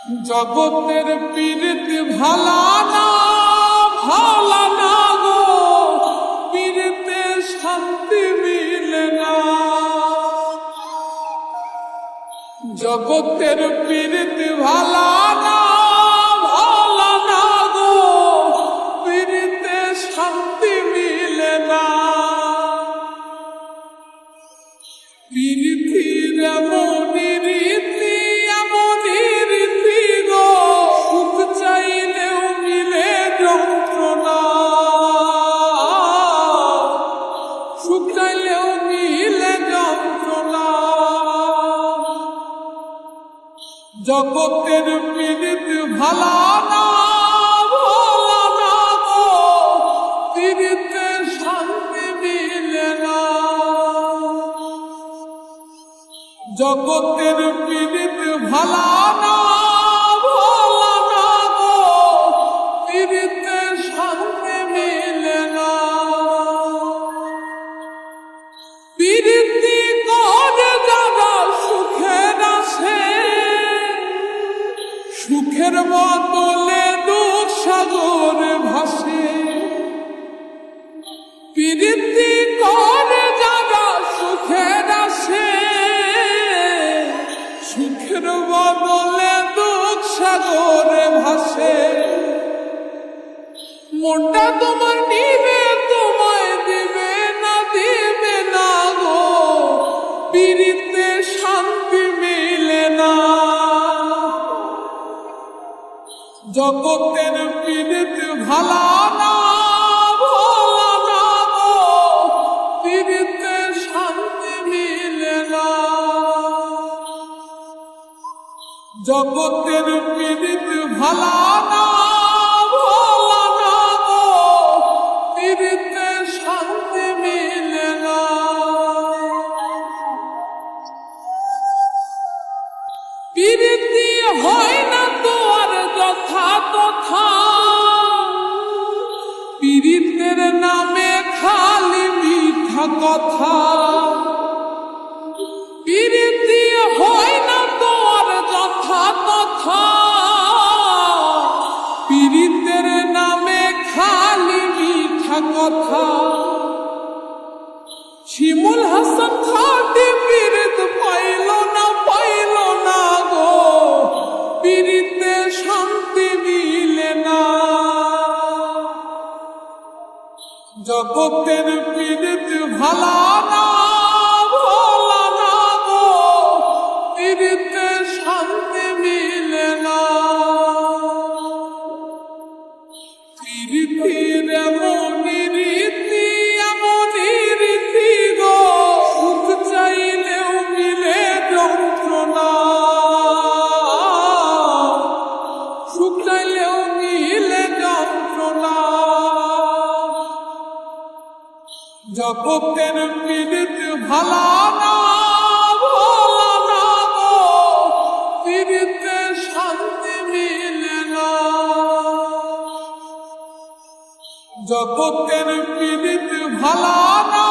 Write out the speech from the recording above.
জগতের পীড়িত ভালা না গো, পীড়িতে শান্তি মিলে না। জগতের পীড়িত ভালা না গো, পীড়িতে শান্তি মিলে না। পীড়িতির এমনই রীতি এমনই রীতি গো, সুখ চাইলেও মিলে যন্ত্রণা, সুখ চাইলেও মিলে যন্ত্রণা। জগতের পীড়িত ভালা না গো, পীড়িতে শান্তি মিলে না। জগতের পীড়িত ভালা না গো, পীড়িতে শান্তি মিলে না। পীড়িতি করে যারা সুখের আসে, সুখের বদলে দুঃখ সাগরে ভাসে। পীড়িতি করে যারা সুখের আসে, সুখের বদলে দুঃখ সাগরে ভাসে। মনটা তোমার নিবে তোমায় দিবে না গো, পীড়িতে শান্তি মিলে না। জগতের পীড়িত ভালা না গো, পীড়িতে শান্তি মিলে না। জগতের পীড়িত ভালা না গো, পীড়িতে শান্তি মিলে না। পীড়িতি হয় না তো আর যথা তথা, পীড়িতের নামে খালি মিথ্যা কথা। পীড়িতি হয় না তো আর যথা তথা, পীড়িতের নামে খালি মিথ্যা কথা। শিমুল হাসান খাটি পীড়িত পাইল না গো, পীড়িতে শান্তি মিলে না। জগতের পীড়িত ভালা না গো, পীড়িতে শান্তি মিলে না। পীড়িতির এমনই রীতি এমনই রীতি গো, সুখ চাইলেও মিলে যন্ত্রণা, সুখ চাইলেও মিলে যন্ত্রণা। জগতের পীড়িত ভালা না গো, পীড়িতে শান্তি মিলে না। জগতের পীড়িত ভালা না